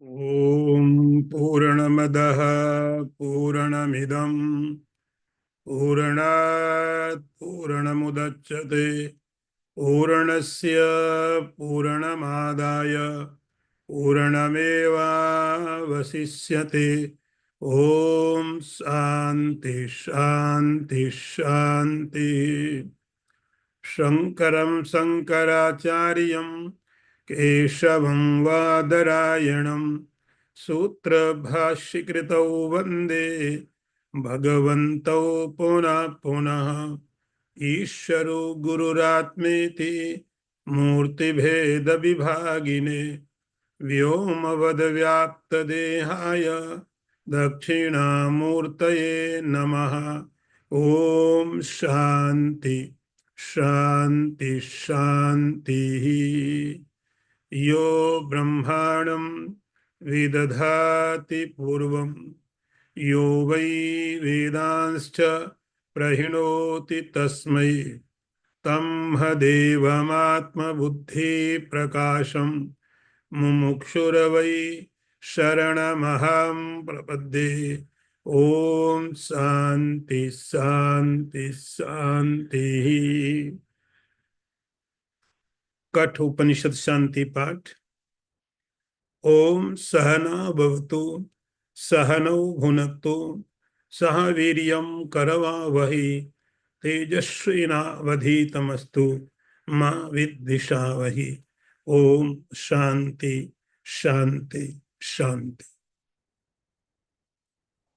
ॐ पूर्णमदः पूर्णमिदं पूर्णात् पूर्णमुदच्यते पूर्णस्य पूर्णमादाय पूर्णमेवावशिष्यते। ॐ शान्ति शान्ति शान्ति। शङ्करं शङ्कराचार्यं केशवं वादरायणं सूत्रभाष्यकृतौ वन्दे भगवन्तौ पुनः पुनः। ईश्वरो गुरुरात्मेति मूर्तिभेदविभागिने व्योमवद्व्याप्तदेहाय दक्षिणामूर्तये नमः। ॐ शान्ति शान्ति शान्ति। यो ब्रह्माणं विदधाति पूर्वं यो वै वेदांश्च प्रहिणोति तस्मै तं देवमात्मबुद्धिप्रकाशं मुमुक्षुर्वै शरणमहं प्रपद्ये। ओम शांति शांति शांति। कठ उपनिषद शांति पाठ। ओम सहना भवतु सहनौ भुनक्तु सह वीर्यं करवावहै तेजस्विनावधीतमस्तु मा विद्विषावहै। ओम शांति शांति शांति।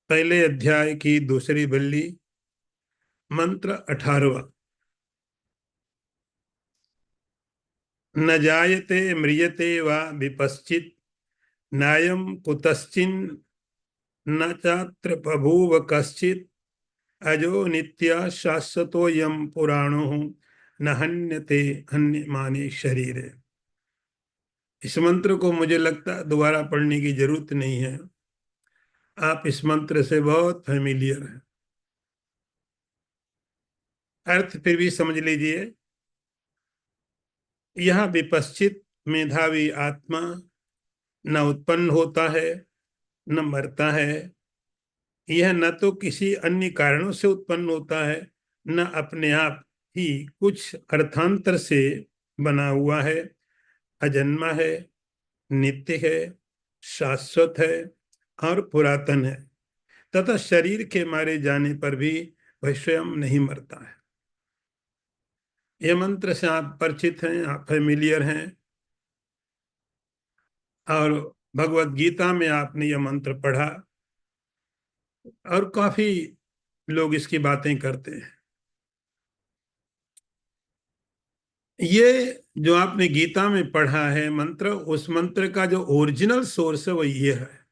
पहले अध्याय की दूसरी बल्ली, मंत्र 18वां। न जायते म्रियते वा विपश्चित नायं कुतश्चिन् न चात्र बभूव कश्चित् अजो नित्या शाश्वतोऽयं पुराणो न हन्यते हन्यमाने शरीरे। इस मंत्र को मुझे लगता है दोबारा पढ़ने की जरूरत नहीं है, आप इस मंत्र से बहुत फेमिलियर हैं। अर्थ फिर भी समझ लीजिए। यह विपश्चित मेधावी आत्मा न उत्पन्न होता है न मरता है। यह न तो किसी अन्य कारणों से उत्पन्न होता है न अपने आप ही कुछ अर्थांतर से बना हुआ है। अजन्मा है, नित्य है, शाश्वत है और पुरातन है, तथा शरीर के मारे जाने पर भी वह स्वयं नहीं मरता है। यह मंत्र से आप परिचित हैं, आप फेमिलियर हैं, और भगवत गीता में आपने यह मंत्र पढ़ा और काफी लोग इसकी बातें करते हैं। ये जो आपने गीता में पढ़ा है मंत्र, उस मंत्र का जो ओरिजिनल सोर्स है वो ये है।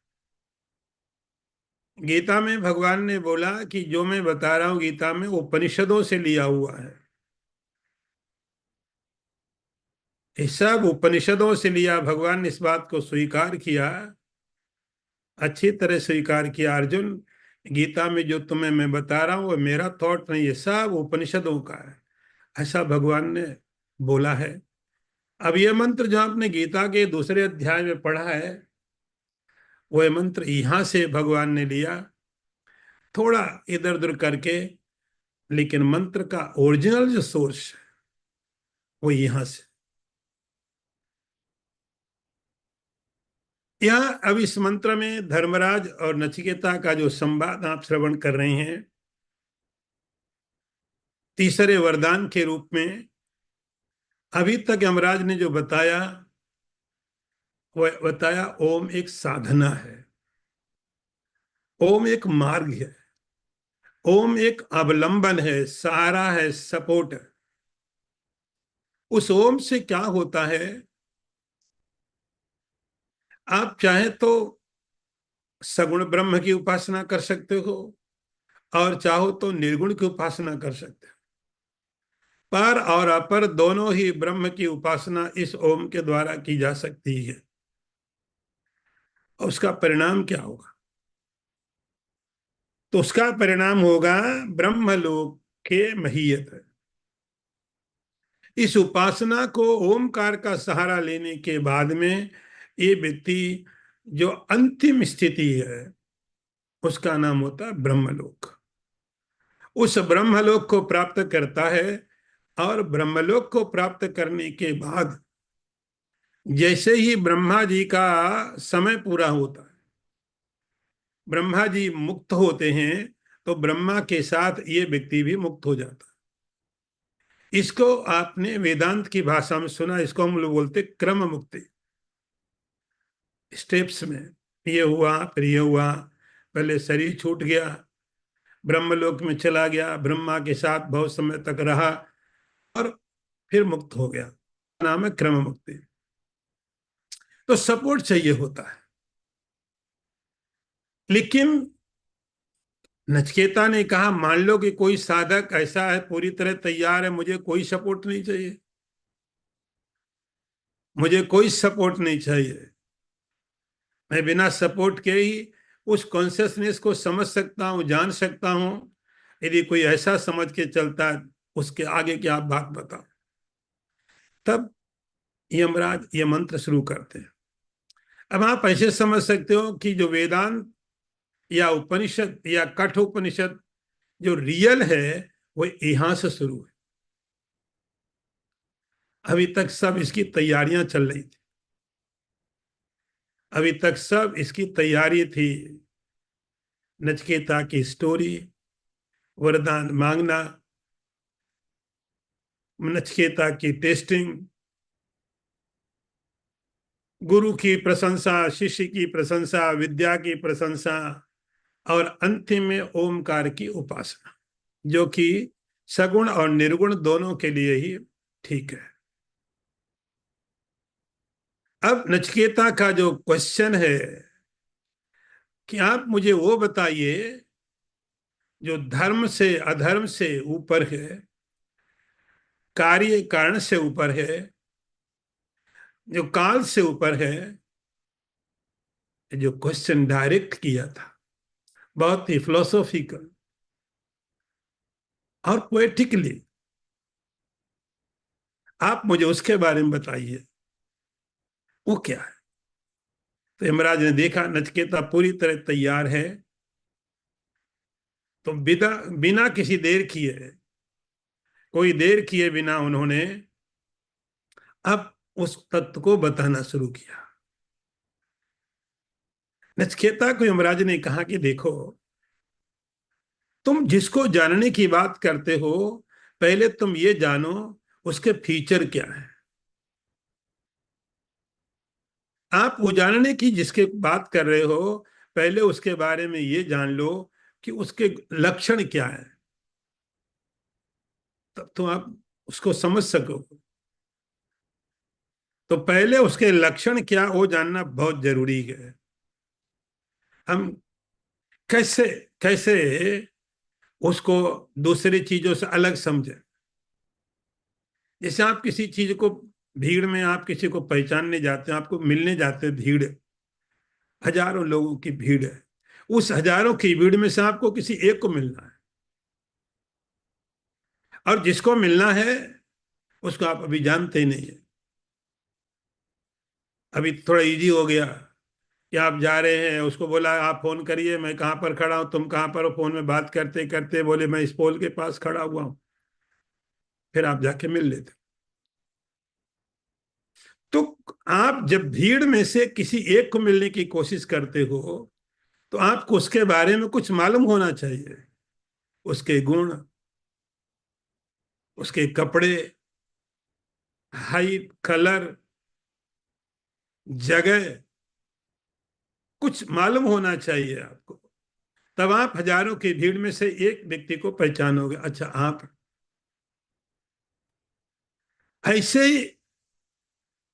गीता में भगवान ने बोला कि जो मैं बता रहा हूं गीता में वो उपनिषदों से लिया हुआ है। इस सब उपनिषदों से लिया। भगवान ने इस बात को स्वीकार किया, अच्छी तरह स्वीकार किया। अर्जुन, गीता में जो तुम्हें मैं बता रहा हूं वो मेरा थॉट नहीं है, सब उपनिषदों का है, ऐसा भगवान ने बोला है। अब यह मंत्र जो आपने गीता के दूसरे अध्याय में पढ़ा है, वह मंत्र यहां से भगवान ने लिया, थोड़ा इधर उधर करके, लेकिन मंत्र का ओरिजिनल जो सोर्स है वो यहां से। यह अब इस मंत्र में धर्मराज और नचिकेता का जो संवाद आप श्रवण कर रहे हैं, तीसरे वरदान के रूप में अभी तक यमराज ने जो बताया वह बताया ओम एक साधना है, ओम एक मार्ग है, ओम एक अवलंबन है, सहारा है, सपोर्ट है। उस ओम से क्या होता है, आप चाहे तो सगुण ब्रह्म की उपासना कर सकते हो और चाहो तो निर्गुण की उपासना कर सकते हो। पर और अपर दोनों ही ब्रह्म की उपासना इस ओम के द्वारा की जा सकती है। और उसका परिणाम क्या होगा? तो उसका परिणाम होगा ब्रह्मलोक के महीयत। इस उपासना को ओमकार का सहारा लेने के बाद में ये व्यक्ति जो अंतिम स्थिति है उसका नाम होता है ब्रह्मलोक। उस ब्रह्मलोक को प्राप्त करता है, और ब्रह्मलोक को प्राप्त करने के बाद जैसे ही ब्रह्मा जी का समय पूरा होता है, ब्रह्मा जी मुक्त होते हैं, तो ब्रह्मा के साथ ये व्यक्ति भी मुक्त हो जाता है। इसको आपने वेदांत की भाषा में सुना, इसको हम लोग बोलते क्रम मुक्ति। स्टेप्स में ये हुआ, फिर ये हुआ, पहले शरीर छूट गया, ब्रह्मलोक में चला गया, ब्रह्मा के साथ बहुत समय तक रहा, और फिर मुक्त हो गया। नाम है क्रम मुक्ति। तो सपोर्ट चाहिए होता है। लेकिन नचिकेता ने कहा, मान लो कि कोई साधक ऐसा है पूरी तरह तैयार है, मुझे कोई सपोर्ट नहीं चाहिए, मुझे कोई सपोर्ट नहीं चाहिए, मैं बिना सपोर्ट के ही उस कॉन्शियसनेस को समझ सकता हूं, जान सकता हूं। यदि कोई ऐसा समझ के चलता है, उसके आगे की आप बात बताओ। तब यमराज ये मंत्र शुरू करते हैं। अब आप ऐसे समझ सकते हो कि जो वेदांत या उपनिषद या कठोपनिषद जो रियल है, वो यहां से शुरू है। अभी तक सब इसकी तैयारियां चल रही थी, अभी तक सब इसकी तैयारी थी। नचिकेता की स्टोरी, वरदान मांगना, नचिकेता की टेस्टिंग, गुरु की प्रशंसा, शिष्य की प्रशंसा, विद्या की प्रशंसा, और अंतिम में ओमकार की उपासना, जो कि सगुण और निर्गुण दोनों के लिए ही ठीक है। अब नचिकेता का जो क्वेश्चन है कि आप मुझे वो बताइए जो धर्म से अधर्म से ऊपर है, कार्य कारण से ऊपर है, जो काल से ऊपर है। जो क्वेश्चन डायरेक्ट किया था, बहुत ही फिलोसॉफिकल और पोएटिकली, आप मुझे उसके बारे में बताइए, वो क्या है। तो यमराज ने देखा नचिकेता पूरी तरह तैयार है, तो बिना बिना किसी देर किए, कोई देर किए बिना उन्होंने अब उस तत्व को बताना शुरू किया। नचिकेता को यमराज ने कहा कि देखो, तुम जिसको जानने की बात करते हो, पहले तुम ये जानो उसके फीचर क्या है। आप वो जानने की जिसके बात कर रहे हो, पहले उसके बारे में ये जान लो कि उसके लक्षण क्या है, तब तो आप उसको समझ सको। तो पहले उसके लक्षण क्या वो जानना बहुत जरूरी है। हम कैसे कैसे उसको दूसरी चीजों से अलग समझें। जैसे आप किसी चीज को, भीड़ में आप किसी को पहचानने जाते हैं, आपको मिलने जाते हैं, भीड़, हजारों लोगों की भीड़ है, उस हजारों की भीड़ में से आपको किसी एक को मिलना है, और जिसको मिलना है उसको आप अभी जानते ही नहीं है। अभी थोड़ा इजी हो गया कि आप जा रहे हैं, उसको बोला आप फोन करिए, मैं कहाँ पर खड़ा हूँ, तुम कहाँ पर हो, फोन में बात करते करते बोले मैं इस पोल के पास खड़ा हुआ हूँ, फिर आप जाके मिल लेते। तो आप जब भीड़ में से किसी एक को मिलने की कोशिश करते हो, तो आपको उसके बारे में कुछ मालूम होना चाहिए, उसके गुण, उसके कपड़े, हाइट, कलर, जगह, कुछ मालूम होना चाहिए आपको। तब आप हजारों की भीड़ में से एक व्यक्ति को पहचानोगे, अच्छा आप। ऐसे ही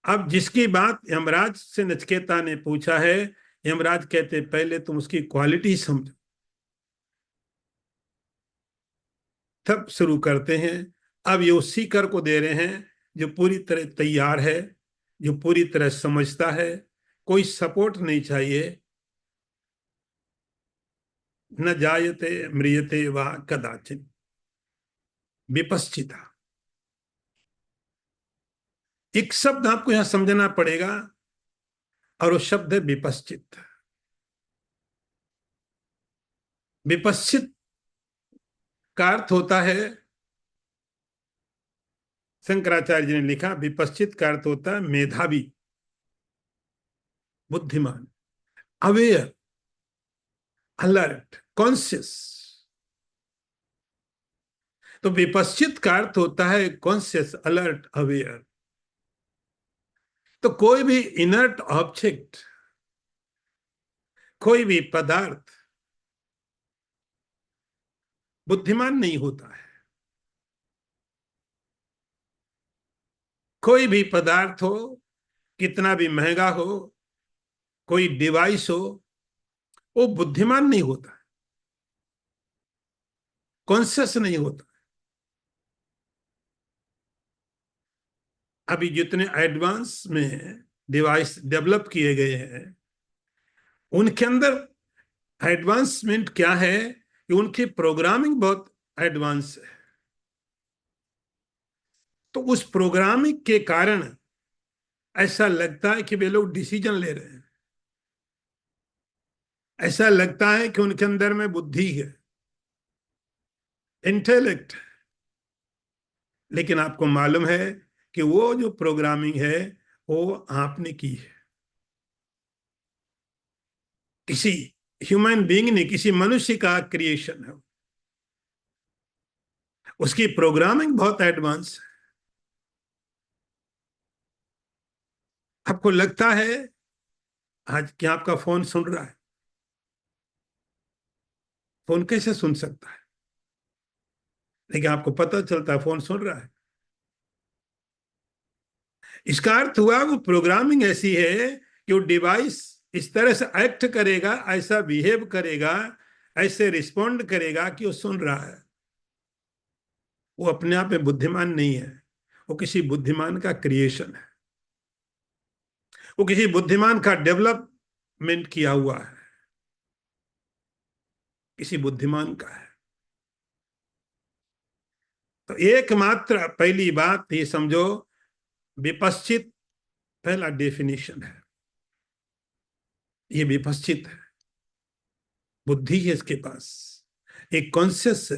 अब जिसकी बात यमराज से नचिकेता ने पूछा है, यमराज कहते पहले तुम उसकी क्वालिटी समझो, तब शुरू करते हैं। अब ये उस सीकर को दे रहे हैं जो पूरी तरह तैयार है, जो पूरी तरह समझता है, कोई सपोर्ट नहीं चाहिए। न जायते म्रियते वा कदाचिन विपश्चिता। एक शब्द आपको यहां समझना पड़ेगा, और वो शब्द है विपश्चित। विपश्चित का अर्थ होता है, शंकराचार्य जी ने लिखा, विपश्चित का अर्थ होता है मेधावी, बुद्धिमान, अवेयर, अलर्ट, कॉन्शियस। तो विपश्चित का अर्थ होता है कॉन्शियस, अलर्ट, अवेयर। तो कोई भी इनर्ट ऑब्जेक्ट, कोई भी पदार्थ बुद्धिमान नहीं होता है। कोई भी पदार्थ हो, कितना भी महंगा हो, कोई डिवाइस हो, वो बुद्धिमान नहीं होता, कॉन्शियस नहीं होता। अभी जितने एडवांस में डिवाइस डेवलप किए गए हैं, उनके अंदर एडवांसमेंट क्या है कि उनकी प्रोग्रामिंग बहुत एडवांस है। तो उस प्रोग्रामिंग के कारण ऐसा लगता है कि वे लोग डिसीजन ले रहे हैं, ऐसा लगता है कि उनके अंदर में बुद्धि है, इंटेलेक्ट। लेकिन आपको मालूम है कि वो जो प्रोग्रामिंग है वो आपने की है, किसी ह्यूमन बीइंग ने, किसी मनुष्य का क्रिएशन है। उसकी प्रोग्रामिंग बहुत एडवांस है। आपको लगता है आज क्या आपका फोन सुन रहा है? फोन कैसे सुन सकता है? लेकिन आपको पता चलता है फोन सुन रहा है। इसका अर्थ हुआ वो प्रोग्रामिंग ऐसी है कि वो डिवाइस इस तरह से एक्ट करेगा, ऐसा बिहेव करेगा, ऐसे रिस्पोंड करेगा कि वो सुन रहा है। वो अपने आप में बुद्धिमान नहीं है, वो किसी बुद्धिमान का क्रिएशन है, वो किसी बुद्धिमान का डेवलपमेंट किया हुआ है, किसी बुद्धिमान का है। तो एकमात्र पहली बात ये समझो, विपश्चित पहला डेफिनेशन है, ये विपश्चित है, बुद्धि है इसके पास, एक कॉन्शियस है,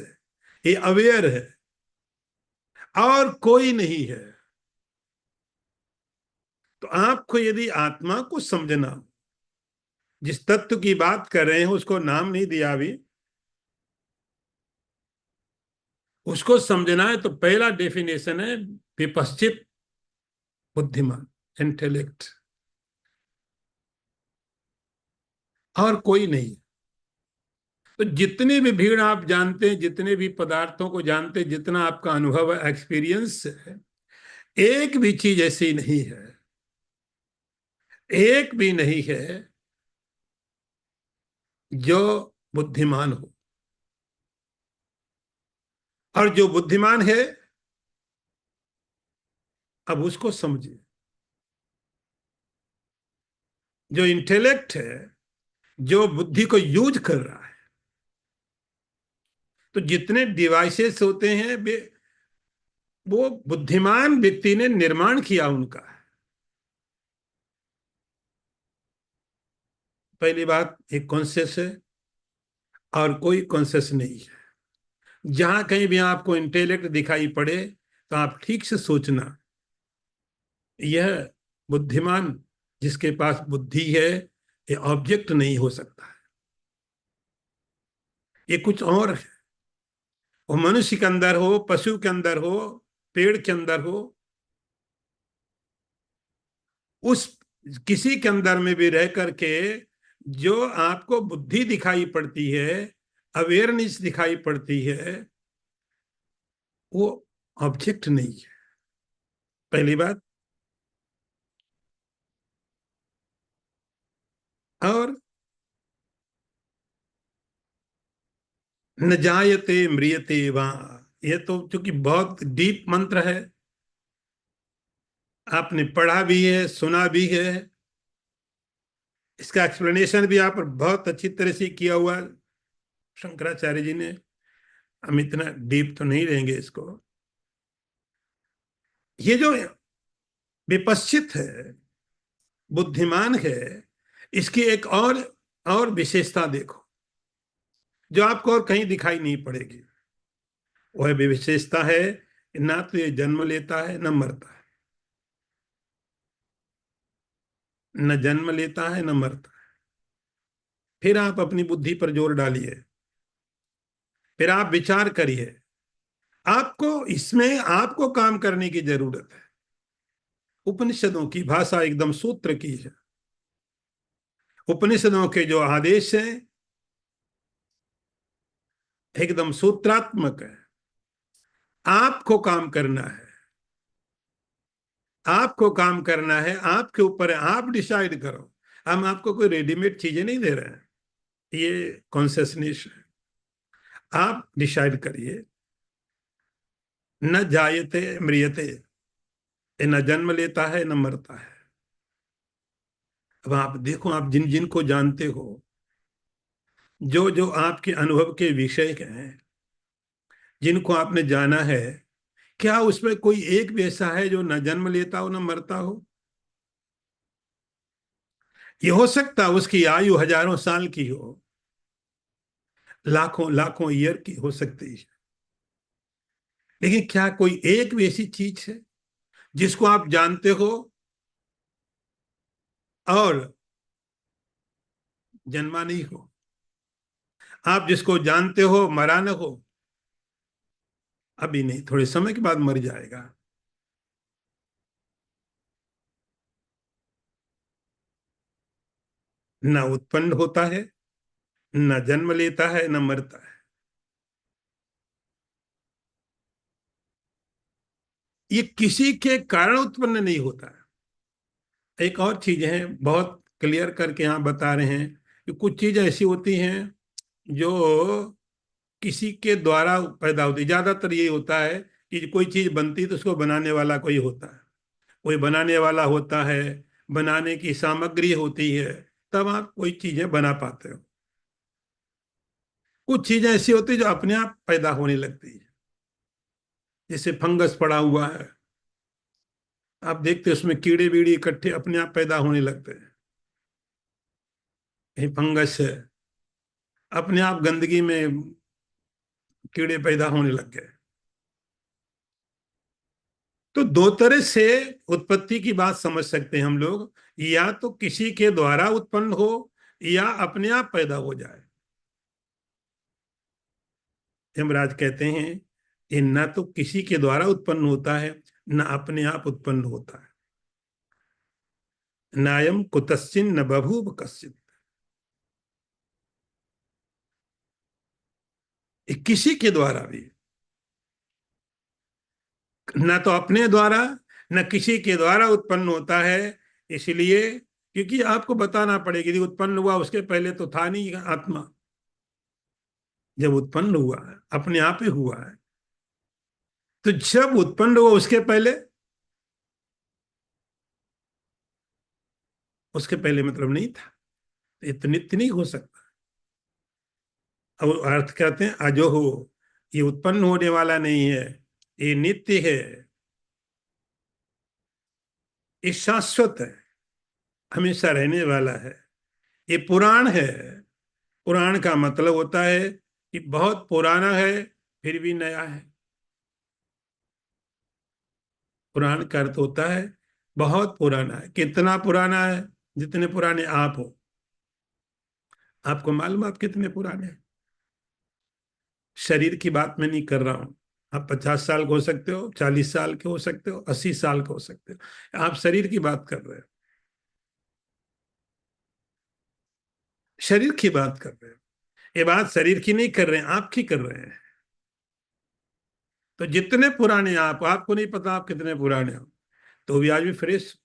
ये अवेयर है, और कोई नहीं है। तो आपको यदि आत्मा को समझना, जिस तत्व की बात कर रहे हैं उसको नाम नहीं दिया अभी, उसको समझना है तो पहला डेफिनेशन है विपश्चित, बुद्धिमान, इंटेलेक्ट, और कोई नहीं। तो जितनी भी भीड़ आप जानते हैं, जितने भी पदार्थों को जानते हैं, जितना आपका अनुभव है, एक्सपीरियंस है, एक भी चीज ऐसी नहीं है, एक भी नहीं है जो बुद्धिमान हो। और जो बुद्धिमान है, अब उसको समझिए। जो इंटेलेक्ट है, जो बुद्धि को यूज कर रहा है, तो जितने डिवाइसेस होते हैं वो बुद्धिमान व्यक्ति ने निर्माण किया उनका। पहली बात, एक कॉन्शियस है और कोई कॉन्शियस नहीं है। जहां कहीं भी आपको इंटेलेक्ट दिखाई पड़े तो आप ठीक से सोचना, यह बुद्धिमान जिसके पास बुद्धि है, ये ऑब्जेक्ट नहीं हो सकता है, ये कुछ और है। वो मनुष्य के अंदर हो, पशु के अंदर हो, पेड़ के अंदर हो, उस किसी के अंदर में भी रह करके जो आपको बुद्धि दिखाई पड़ती है, अवेयरनेस दिखाई पड़ती है, वो ऑब्जेक्ट नहीं है, पहली बात। और न जायते म्रियते वहां, ये तो चूंकि बहुत डीप मंत्र है, आपने पढ़ा भी है, सुना भी है, इसका एक्सप्लेनेशन भी आप बहुत अच्छी तरह से किया हुआ शंकराचार्य जी ने। हम इतना डीप तो नहीं लेंगे इसको। ये जो विपश्चित है, बुद्धिमान है, इसकी एक और विशेषता देखो, जो आपको और कहीं दिखाई नहीं पड़ेगी। वह भी विशेषता है, ना तो ये जन्म लेता है न मरता है। न जन्म लेता है न मरता है। फिर आप अपनी बुद्धि पर जोर डालिए, फिर आप विचार करिए। आपको इसमें आपको काम करने की जरूरत है। उपनिषदों की भाषा एकदम सूत्र की है। उपनिषदों के जो आदेश हैं एकदम सूत्रात्मक है। आपको काम करना है, आपको काम करना है, आपके ऊपर है, आप डिसाइड करो। हम आपको कोई रेडीमेड चीजें नहीं दे रहे हैं, ये कॉन्शियसनेस है। आप डिसाइड करिए। न जायते म्रियते, ये न जन्म लेता है न मरता है। अब आप देखो, आप जिन जिन को जानते हो, जो जो आपके अनुभव के विषय हैं, जिनको आपने जाना है, क्या उसमें कोई एक भी ऐसा है जो न जन्म लेता हो न मरता हो? ये हो सकता उसकी आयु हजारों साल की हो, लाखों लाखों ईयर की हो सकती है, लेकिन क्या कोई एक भी ऐसी चीज है जिसको आप जानते हो और जन्मा नहीं हो? आप जिसको जानते हो मरा न हो? अभी नहीं, थोड़े समय के बाद मर जाएगा। न उत्पन्न होता है, न जन्म लेता है, न मरता है। ये किसी के कारण उत्पन्न नहीं होता है। एक और चीज है, बहुत क्लियर करके यहाँ बता रहे हैं कि कुछ चीजें ऐसी होती हैं जो किसी के द्वारा पैदा होती है। ज्यादातर ये होता है कि कोई चीज बनती है तो उसको बनाने वाला कोई होता है, कोई बनाने वाला होता है, बनाने की सामग्री होती है, तब आप कोई चीजें बना पाते हो। कुछ चीजें ऐसी होती है जो अपने आप पैदा होने लगती है। जैसे फंगस पड़ा हुआ है, आप देखते हैं उसमें कीड़े बीड़े इकट्ठे अपने आप पैदा होने लगते हैं। ये फंगस है, अपने आप गंदगी में कीड़े पैदा होने लग गए। तो दो तरह से उत्पत्ति की बात समझ सकते हैं हम लोग, या तो किसी के द्वारा उत्पन्न हो या अपने आप पैदा हो जाए। यमराज कहते हैं ये न तो किसी के द्वारा उत्पन्न होता है, न अपने आप उत्पन्न होता है। नायम कुतश्चिन न बभूव कश्चित। ये किसी के द्वारा भी, न तो अपने द्वारा न किसी के द्वारा उत्पन्न होता है। इसलिए क्योंकि आपको बताना पड़ेगा कि उत्पन्न हुआ, उसके पहले तो था नहीं आत्मा। जब उत्पन्न हुआ है अपने आप ही हुआ है। तो जब उत्पन्न हुआ उसके पहले, उसके पहले मतलब नहीं था। तो ये तो नित्य नहीं हो सकता। अब अर्थ कहते हैं अजो हो, ये उत्पन्न होने वाला नहीं है, ये नित्य है, ये शाश्वत है, हमेशा रहने वाला है। ये पुराण है। पुराण का मतलब होता है कि बहुत पुराना है फिर भी नया है। पुराण का अर्थ होता है बहुत पुराना है। कितना पुराना है? जितने पुराने आप हो। आपको मालूम आप कितने पुराने हैं? शरीर की बात मैं नहीं कर रहा हूं। आप 50 साल के हो सकते हो, 40 साल के हो सकते हो, 80 साल के हो सकते हो। आप शरीर की बात कर रहे हो, शरीर की बात कर रहे हो। ये बात शरीर की नहीं कर रहे हैं, आपकी कर रहे हैं। तो जितने पुराने आप, आपको नहीं पता आप कितने पुराने हो, तो भी आज भी फ्रेश।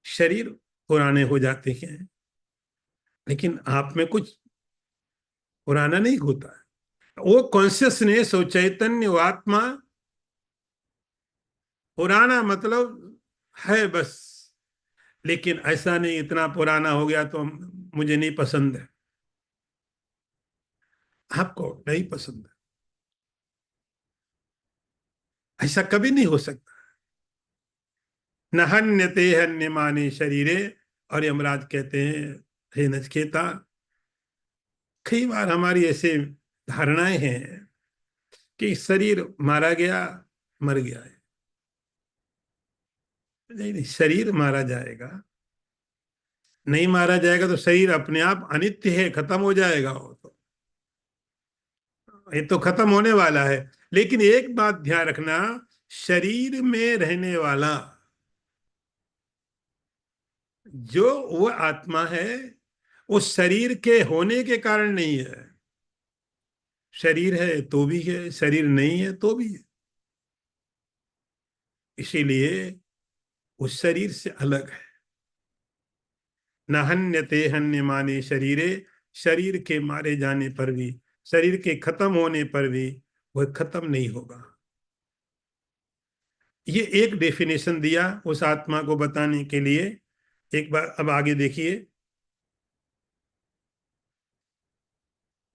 शरीर पुराने हो जाते हैं, लेकिन आप में कुछ पुराना नहीं होता है। वो कॉन्शियसनेस, वो चैतन्य, वो आत्मा पुराना मतलब है बस। लेकिन ऐसा नहीं इतना पुराना हो गया तो मुझे नहीं पसंद है। आपको नहीं पसंद है, ऐसा कभी नहीं हो सकता। न हन्यते हन्यमाने शरीरे। और यमराज कहते हैं, हे नचिकेता, कई बार हमारी ऐसे धारणाएं हैं कि शरीर मारा गया, मर गया है। नहीं नहीं, शरीर मारा जाएगा। नहीं मारा जाएगा तो शरीर अपने आप अनित्य है, खत्म हो जाएगा। वो तो, ये तो खत्म होने वाला है। लेकिन एक बात ध्यान रखना, शरीर में रहने वाला जो वो आत्मा है, उस शरीर के होने के कारण नहीं है। शरीर है तो भी है, शरीर नहीं है तो भी है। इसीलिए उस शरीर से अलग है। न हन्यते हन्यमाने शरीरे। शरीर के मारे जाने पर भी, शरीर के खत्म होने पर भी वह खत्म नहीं होगा। ये एक डेफिनेशन दिया उस आत्मा को बताने के लिए। एक बार अब आगे देखिए।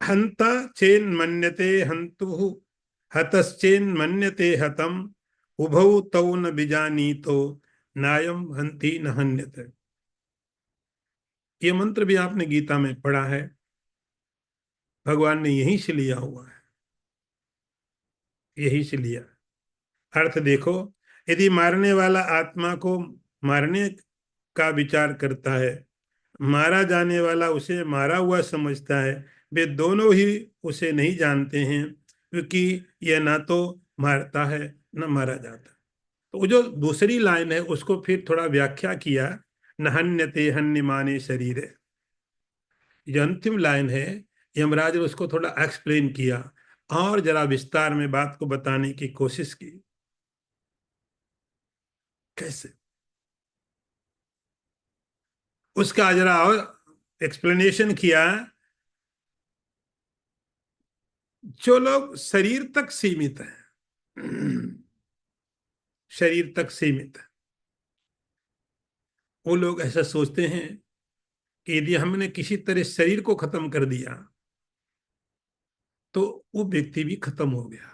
हंत चेन मन्यते हंतु, हतश्चेन मन्यते हतम, उभौ तौ न बिजानीतो, नायम हंति न हन्यते। ये मंत्र भी आपने गीता में पढ़ा है, भगवान ने यहीं से लिया हुआ है, यहीं से लिया। अर्थ देखो, यदि मारने वाला आत्मा को मारने का विचार करता है, मारा जाने वाला उसे मारा हुआ समझता है, वे दोनों ही उसे नहीं जानते हैं, क्योंकि यह ना तो मारता है न मारा जाता। तो वो जो दूसरी लाइन है उसको फिर थोड़ा व्याख्या किया, न हन्यते हन्यमाने शरीर। जो अंतिम लाइन है, यमराज ने उसको थोड़ा एक्सप्लेन किया और जरा विस्तार में बात को बताने की कोशिश की। कैसे, उसका जरा और एक्सप्लेनेशन किया। जो लोग शरीर तक सीमित हैं, शरीर तक सीमित है, वो लोग ऐसा सोचते हैं कि यदि हमने किसी तरह शरीर को खत्म कर दिया तो वो व्यक्ति भी खत्म हो गया।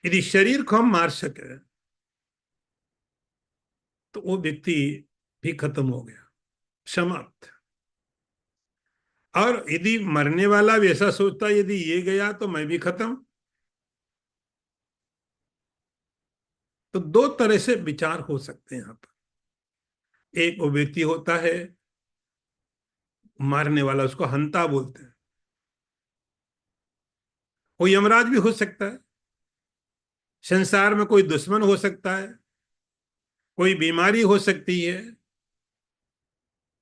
यदि शरीर को हम मार सके तो वो व्यक्ति भी खत्म हो गया, समाप्त। और यदि मरने वाला भी ऐसा सोचता है, यदि ये गया तो मैं भी खत्म। तो दो तरह से विचार हो सकते हैं यहाँ पर। एक वो व्यक्ति होता है मारने वाला, उसको हंता बोलते हैं। वो यमराज भी हो सकता है, संसार में कोई दुश्मन हो सकता है, कोई बीमारी हो सकती है,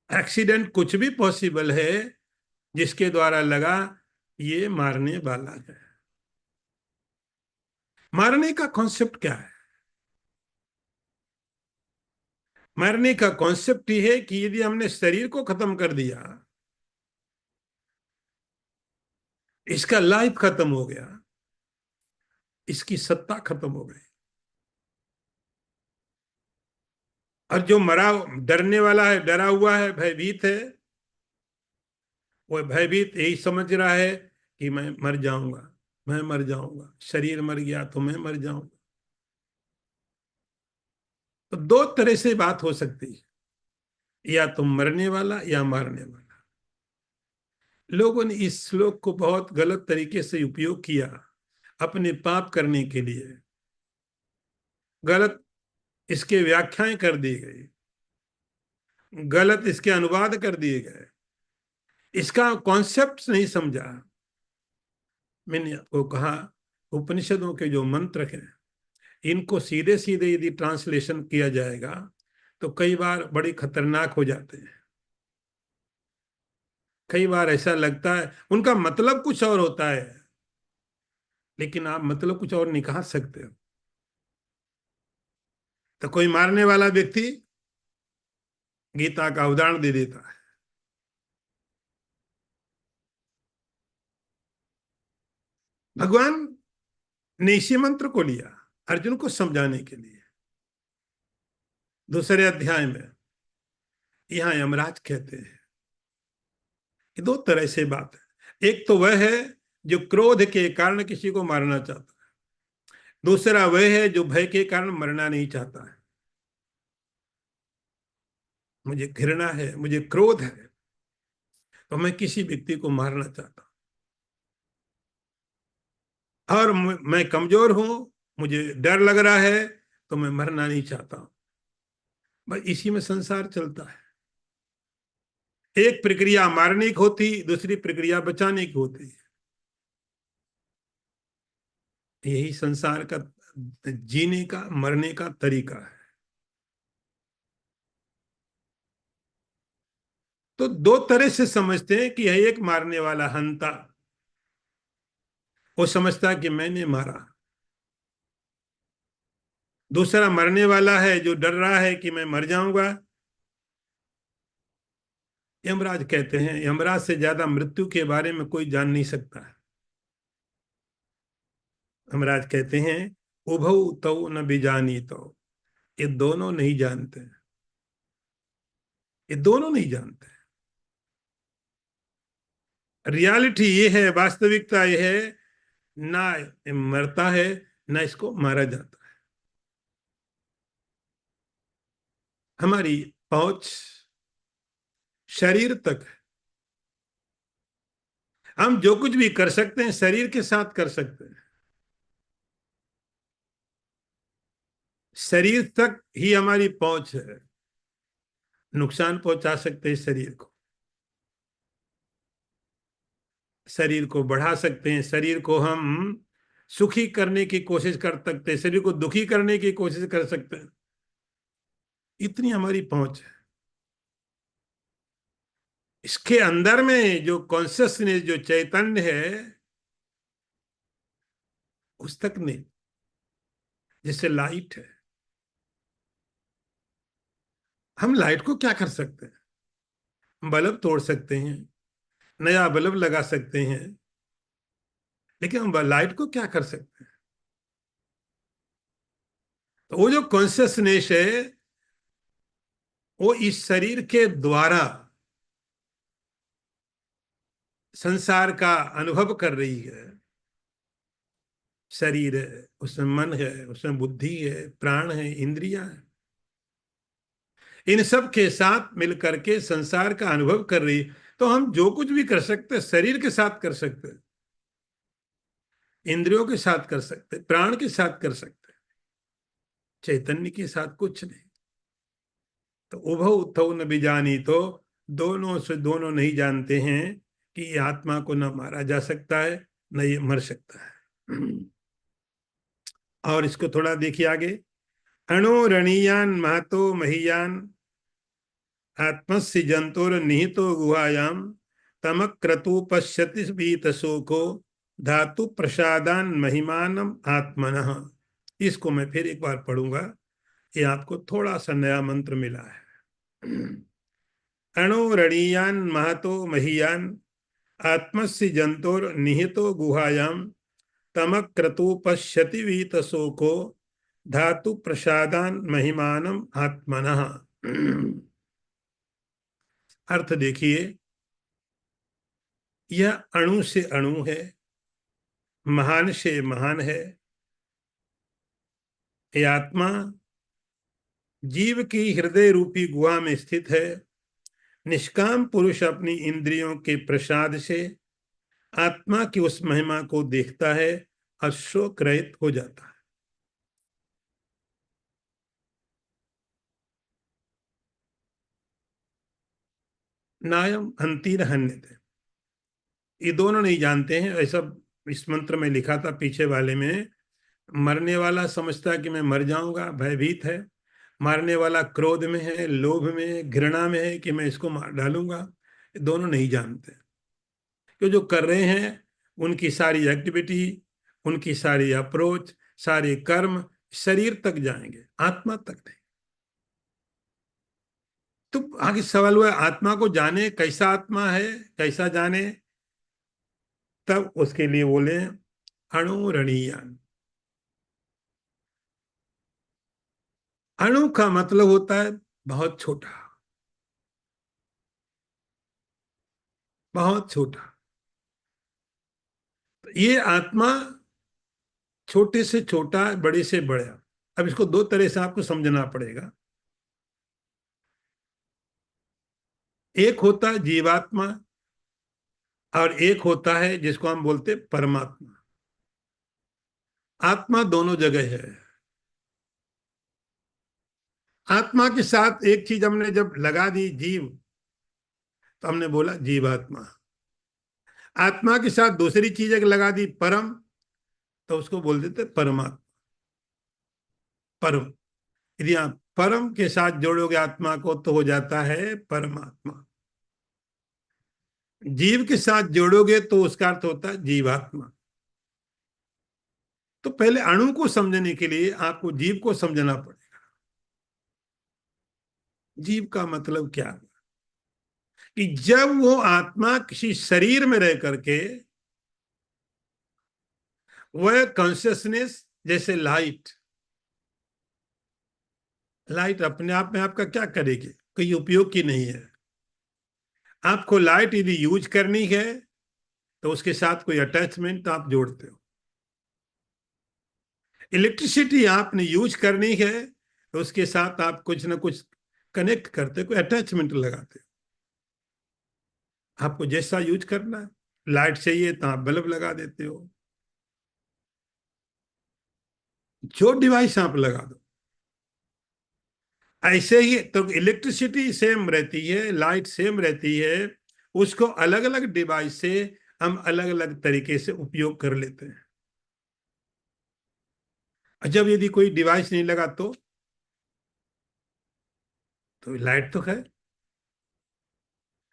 एक्सीडेंट, कुछ भी पॉसिबल है जिसके द्वारा लगा ये मारने वाला है। मारने का कॉन्सेप्ट क्या है? मरने का कॉन्सेप्ट ही है कि यदि हमने शरीर को खत्म कर दिया, इसका लाइफ खत्म हो गया, इसकी सत्ता खत्म हो गई। और जो मरा, डरने वाला है, डरा हुआ है, भयभीत है, वह भयभीत यही समझ रहा है कि मैं मर जाऊंगा, मैं मर जाऊंगा, शरीर मर गया तो मैं मर जाऊंगा। तो दो तरह से बात हो सकती है, या तो मरने वाला या मारने वाला। लोगों ने इस श्लोक को बहुत गलत तरीके से उपयोग किया अपने पाप करने के लिए। गलत इसके व्याख्याएं कर दी गई, गलत इसके अनुवाद कर दिए गए, इसका कॉन्सेप्ट नहीं समझा। मैंने आपको कहा, उपनिषदों के जो मंत्र हैं, इनको सीधे सीधे यदि ट्रांसलेशन किया जाएगा तो कई बार बड़े खतरनाक हो जाते हैं। कई बार ऐसा लगता है उनका मतलब कुछ और होता है, लेकिन आप मतलब कुछ और निकाल सकते हो। तो कोई मारने वाला व्यक्ति गीता का उदाहरण दे देता है। भगवान ने इसी मंत्र को लिया अर्जुन को समझाने के लिए। दूसरे अध्याय में यहां यमराज कहते हैं कि दो तरह से बात है। एक तो वह है जो क्रोध के कारण किसी को मारना चाहता है, दूसरा वह है जो भय के कारण मरना नहीं चाहता है। मुझे घृणा है, मुझे क्रोध है, तो मैं किसी व्यक्ति को मारना चाहता हूं। और मैं कमजोर हूं, मुझे डर लग रहा है, तो मैं मरना नहीं चाहता हूं। बस इसी में संसार चलता है। एक प्रक्रिया मारने की होती, दूसरी प्रक्रिया बचाने की होती है। यही संसार का जीने का, मरने का तरीका है। तो दो तरह से समझते हैं कि यह एक मारने वाला हंता, वो समझता कि मैंने मारा। दूसरा मरने वाला है जो डर रहा है कि मैं मर जाऊंगा। यमराज कहते हैं, यमराज से ज्यादा मृत्यु के बारे में कोई जान नहीं सकता है। यमराज कहते हैं, उभौ तौ न बिजानी तो, ये दोनों नहीं जानते। ये दोनों नहीं जानते। रियलिटी ये है, वास्तविकता ये है, ना ये मरता है, ना इसको मारा जाता है। हमारी पहुंच शरीर तक है। हम जो कुछ भी कर सकते हैं शरीर के साथ कर सकते हैं। शरीर तक ही हमारी पहुंच है। नुकसान पहुंचा सकते हैं शरीर को, शरीर को बढ़ा सकते हैं, शरीर को हम सुखी करने की कोशिश कर सकते हैं, शरीर को दुखी करने की कोशिश कर सकते हैं। इतनी हमारी पहुंच है। इसके अंदर में जो कॉन्शियसनेस, जो चैतन्य है, उस तक नहीं। जैसे लाइट है, हम लाइट को क्या कर सकते हैं? बल्ब तोड़ सकते हैं, नया बल्ब लगा सकते हैं, लेकिन हम लाइट को क्या कर सकते हैं? तो वो जो कॉन्शियसनेस है, वो इस शरीर के द्वारा संसार का अनुभव कर रही है। शरीर है, उसमें मन है, उसमें बुद्धि है, प्राण है, इंद्रियां है, इन सब के साथ मिलकर के संसार का अनुभव कर रही है। तो हम जो कुछ भी कर सकते हैं शरीर के साथ कर सकते हैं, इंद्रियों के साथ कर सकते हैं, प्राण के साथ कर सकते हैं, चैतन्य के साथ कुछ नहीं। तो उभौ उथौ न बिजानी तो, दोनों से दोनों नहीं जानते हैं कि ये आत्मा को न मारा जा सकता है, न ये मर सकता है। और इसको थोड़ा देखिए आगे। अणो रणीयान महतो महीयान, आत्मस्य जंतुर निहितो गुहायाम, तमक क्रतु पश्यति बीत शोको, धातु प्रसादान महिमानम आत्मनः। इसको मैं फिर एक बार पढ़ूंगा। ये आपको थोड़ा सा नया मंत्र मिला है। अणो रणीयान महतो महीयान, आत्मस्य जंतुर निहितो गुहायाम, तमक क्रतु पश्यति बीत शोको, धातु प्रसादान महिमानम आत्मनः। अर्थ देखिए, यह अणु से अणु है, महान से महान है। ये आत्मा जीव की हृदय रूपी गुहा में स्थित है। निष्काम पुरुष अपनी इंद्रियों के प्रसाद से आत्मा की उस महिमा को देखता है और शोक रहित हो जाता है। नायम अंतिर हन्यते, ये दोनों नहीं जानते हैं। ऐसा इस मंत्र में लिखा था पीछे वाले में। मरने वाला समझता है कि मैं मर जाऊंगा, भयभीत है। मारने वाला क्रोध में है, लोभ में है, घृणा में है कि मैं इसको मार डालूंगा। ये दोनों नहीं जानते। कि जो कर रहे हैं उनकी सारी एक्टिविटी, उनकी सारी अप्रोच, सारे कर्म शरीर तक जाएंगे, आत्मा तक नहीं। तो आगे सवाल हुआ, आत्मा को जाने, कैसा आत्मा है, कैसा जाने? तब उसके लिए बोले अणुरणीयान। अणु का मतलब होता है बहुत छोटा, बहुत छोटा। तो ये आत्मा छोटे से छोटा, बड़े से बड़ा। अब इसको दो तरह से आपको समझना पड़ेगा। एक होता है जीवात्मा और एक होता है जिसको हम बोलते परमात्मा। आत्मा दोनों जगह है। आत्मा के साथ एक चीज हमने जब लगा दी जीव, तो हमने बोला जीवात्मा। आत्मा के साथ दूसरी चीज अगर लगा दी परम, तो उसको बोल देते परमात्मा। परम, यदि आप परम के साथ जोड़ोगे आत्मा को तो हो जाता है परमात्मा। जीव के साथ जोड़ोगे तो उसका अर्थ होता है जीवात्मा। तो पहले अणु को समझने के लिए आपको जीव को समझना पड़ेगा। जीव का मतलब क्या है? कि जब वो आत्मा किसी शरीर में रह करके वह कॉन्शियसनेस, जैसे लाइट, लाइट अपने आप में आपका क्या करेगी? कोई उपयोग की नहीं है। आपको लाइट यदि यूज करनी है तो उसके साथ कोई अटैचमेंट आप जोड़ते हो। इलेक्ट्रिसिटी आपने यूज करनी है तो उसके साथ आप कुछ ना कुछ कनेक्ट करते, कोई अटैचमेंट लगाते हो। आपको जैसा यूज करना है, लाइट चाहिए तो आप बल्ब लगा देते हो, जो डिवाइस आप लगा दो। ऐसे ही तो इलेक्ट्रिसिटी सेम रहती है, लाइट सेम रहती है, उसको अलग अलग डिवाइस से हम अलग अलग तरीके से उपयोग कर लेते हैं। जब यदि कोई डिवाइस नहीं लगा तो लाइट तो है,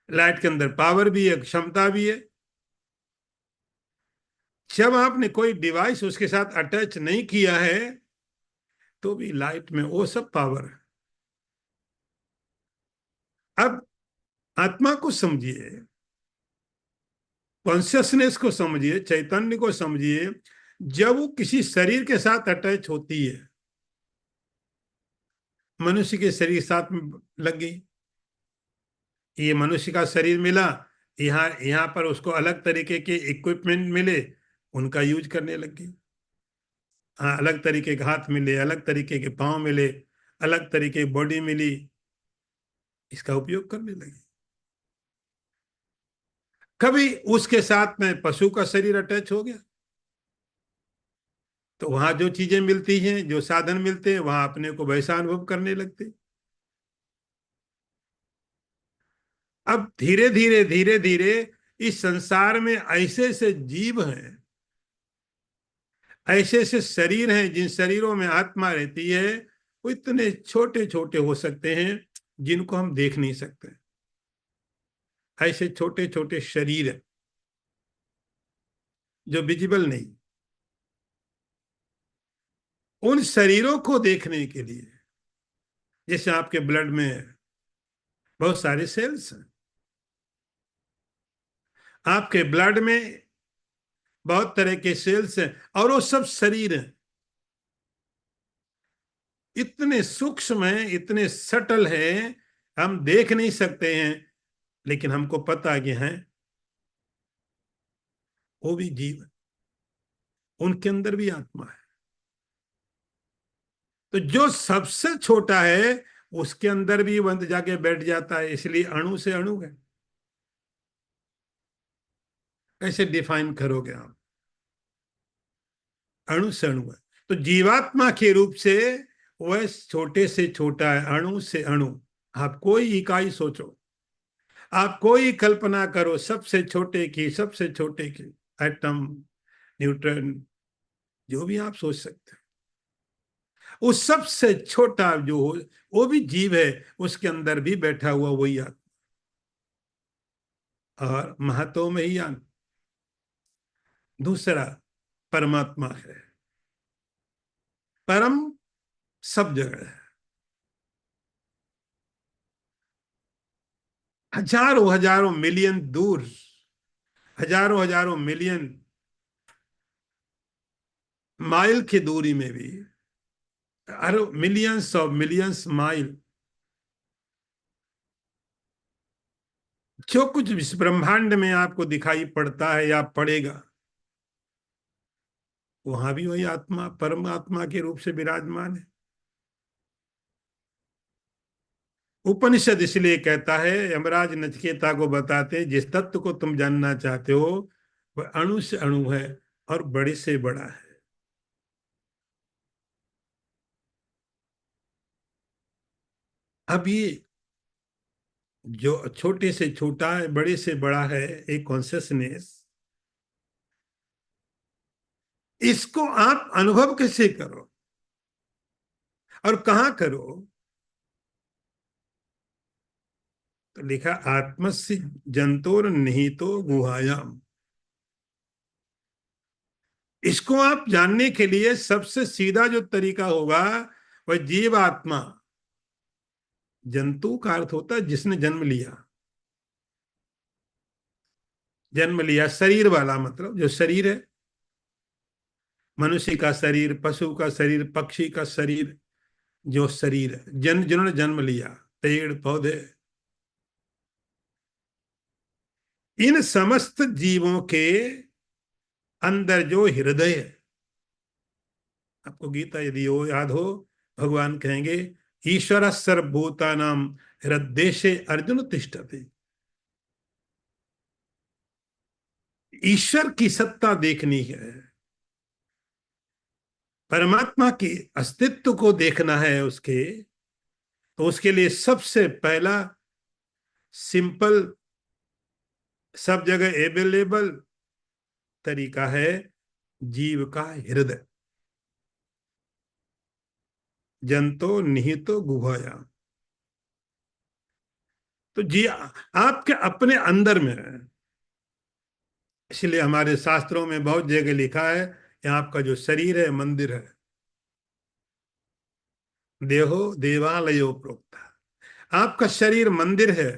लाइट के अंदर पावर भी है, क्षमता भी है। जब आपने कोई डिवाइस उसके साथ अटैच नहीं किया है तो भी लाइट में वो सब पावर है। अब आत्मा को समझिए, कॉन्शियसनेस को समझिए, चैतन्य को समझिए। जब वो किसी शरीर के साथ अटैच होती है, मनुष्य के शरीर के साथ लग गई, ये मनुष्य का शरीर मिला, यहाँ यहाँ पर उसको अलग तरीके के इक्विपमेंट मिले, उनका यूज करने लग गई। हाँ, अलग तरीके के हाथ मिले, अलग तरीके के पांव मिले, अलग तरीके की बॉडी मिली, इसका उपयोग करने लगी। कभी उसके साथ में पशु का शरीर अटैच हो गया, तो वहां जो चीजें मिलती हैं, जो साधन मिलते हैं, वहां अपने को वैसा अनुभव करने लगते। अब धीरे धीरे धीरे धीरे इस संसार में ऐसे ऐसे जीव हैं, ऐसे ऐसे शरीर हैं जिन शरीरों में आत्मा रहती है, वो इतने छोटे छोटे हो सकते हैं जिनको हम देख नहीं सकते। ऐसे छोटे छोटे शरीर हैं जो विजिबल नहीं। उन शरीरों को देखने के लिए, जैसे आपके ब्लड में बहुत सारे सेल्स हैं, आपके ब्लड में बहुत तरह के सेल्स हैं, और वो सब शरीर हैं। इतने सूक्ष्म हैं, इतने सटल हैं, हम देख नहीं सकते हैं, लेकिन हमको पता कि हैं, वो भी जीव है, उनके अंदर भी आत्मा है। तो जो सबसे छोटा है उसके अंदर भी बंद जाके बैठ जाता है, इसलिए अणु से अणु है। कैसे डिफाइन करोगे आप? अणु से अणु है। तो जीवात्मा के रूप से वह छोटे से छोटा है, अणु से अणु। आप कोई इकाई सोचो, आप कोई कल्पना करो, सबसे छोटे की, सबसे छोटे की, एटम, न्यूट्रॉन, जो भी आप सोच सकते हो, उस सबसे छोटा जो हो वो भी जीव है, उसके अंदर भी बैठा हुआ वही आत्मा। और महत्व में ही दूसरा परमात्मा है। परम सब जगह है, हजारों हजारों मिलियन दूर, हजारों हजारों मिलियन माइल की दूरी में भी, अरे मिलियंस ऑफ मिलियंस माइल, जो कुछ इस ब्रह्मांड में आपको दिखाई पड़ता है या पड़ेगा, वहां भी वही आत्मा परमात्मा के रूप से विराजमान है। उपनिषद इसलिए कहता है, यमराज नचिकेता को बताते हैं, जिस तत्व को तुम जानना चाहते हो वह अणु से अणु है और बड़े से बड़ा है। अब ये जो छोटे से छोटा है, बड़े से बड़ा है, एक कॉन्शियसनेस, इसको आप अनुभव कैसे करो और कहाँ करो? तो लिखा आत्मस्य जंतोर निहितो गुहायाम। इसको आप जानने के लिए सबसे सीधा जो तरीका होगा वह जीव आत्मा। जंतु का अर्थ होता है जिसने जन्म लिया। जन्म लिया शरीर वाला, मतलब जो शरीर है, मनुष्य का शरीर, पशु का शरीर, पक्षी का शरीर, जो शरीर है, जिन्होंने जन्म लिया, पेड़ पौधे, इन समस्त जीवों के अंदर जो हृदय है, आपको गीता यदि हो याद हो, भगवान कहेंगे ईश्वर सर्वभूतानां हृदयेशे अर्जुन तिष्ठति। ईश्वर की सत्ता देखनी है, परमात्मा की अस्तित्व को देखना है उसके, तो उसके लिए सबसे पहला सिंपल, सब जगह अवेलेबल तरीका है जीव का हृदय। जंतो निहितो गुहाया। तो जी आपके अपने अंदर में है। इसलिए हमारे शास्त्रों में बहुत जगह लिखा है कि आपका जो शरीर है मंदिर है। देहो देवालयो प्रोक्ता। आपका शरीर मंदिर है।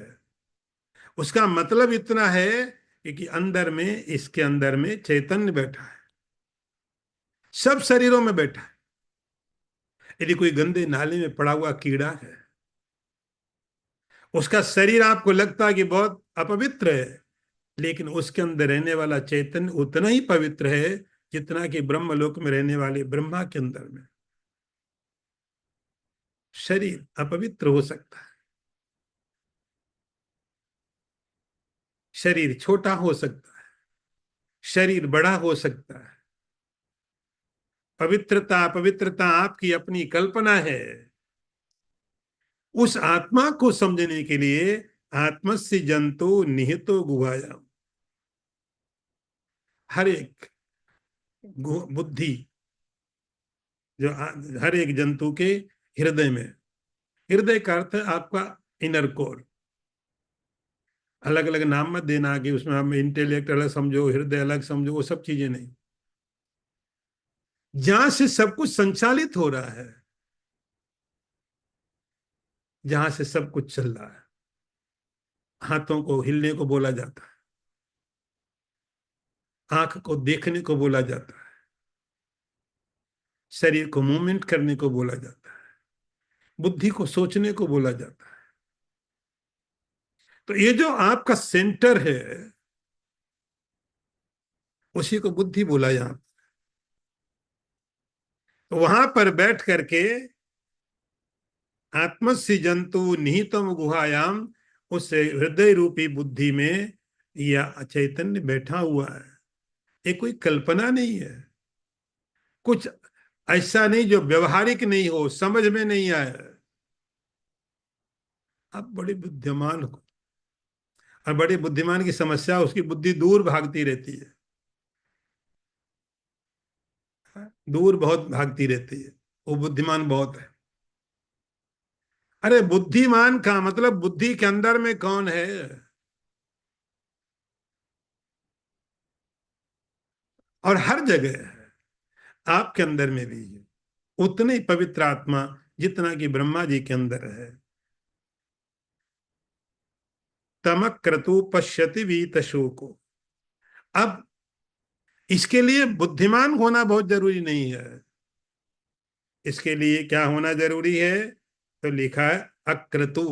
उसका मतलब इतना है कि अंदर में, इसके अंदर में चैतन्य बैठा है, सब शरीरों में बैठा है। यदि कोई गंदे नाले में पड़ा हुआ कीड़ा है, उसका शरीर आपको लगता है कि बहुत अपवित्र है, लेकिन उसके अंदर रहने वाला चैतन्य उतना ही पवित्र है जितना कि ब्रह्मलोक में रहने वाले ब्रह्मा के अंदर में। शरीर अपवित्र हो सकता है, शरीर छोटा हो सकता है, शरीर बड़ा हो सकता है। पवित्रता अपवित्रता आपकी अपनी कल्पना है। उस आत्मा को समझने के लिए आत्मस्य जंतु निहितो गुहाया। हर एक बुद्धि, जो हर एक जंतु के हृदय में, हृदय का अर्थ है आपका इनर कोर। अलग अलग नाम मत देना कि उसमें हम इंटेलेक्ट अलग समझो, हृदय अलग समझो, वो सब चीजें नहीं। जहां से सब कुछ संचालित हो रहा है, जहां से सब कुछ चल रहा है। हाथों को हिलने को बोला जाता है, आंख को देखने को बोला जाता है, शरीर को मूवमेंट करने को बोला जाता है, बुद्धि को सोचने को बोला जाता है। तो ये जो आपका सेंटर है, उसी को बुद्धि बोला यहां। तो वहां पर बैठ करके आत्मस्य जंतु निहितम गुहायाम, उस हृदय रूपी बुद्धि में यह चैतन्य बैठा हुआ है। ये कोई कल्पना नहीं है, कुछ ऐसा नहीं जो व्यवहारिक नहीं हो, समझ में नहीं आया। आप बड़े बुद्धिमान हो, और बड़े बुद्धिमान की समस्या, उसकी बुद्धि दूर भागती रहती है, दूर बहुत भागती रहती है। वो बुद्धिमान बहुत है। अरे बुद्धिमान का मतलब बुद्धि के अंदर में कौन है? और हर जगह है, आपके अंदर में भी है उतने ही पवित्र आत्मा जितना कि ब्रह्मा जी के अंदर है। तमक क्रतु पश्यति वीत शोको। अब इसके लिए बुद्धिमान होना बहुत जरूरी नहीं है। इसके लिए क्या होना जरूरी है? तो लिखा है अक्रतु,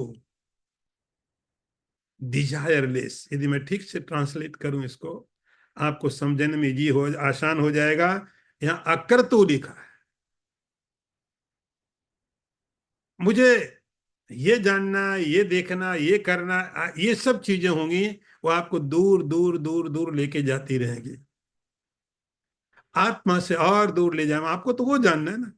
डिजायरलेस। यदि मैं ठीक से ट्रांसलेट करूं इसको, आपको समझने में जी हो आसान हो जाएगा। यहाँ अक्रतु लिखा है। मुझे ये जानना, ये देखना, ये करना, ये सब चीजें होंगी, वो आपको दूर दूर दूर दूर लेके जाती रहेंगी, आत्मा से और दूर ले जाए। आपको तो वो जानना है ना,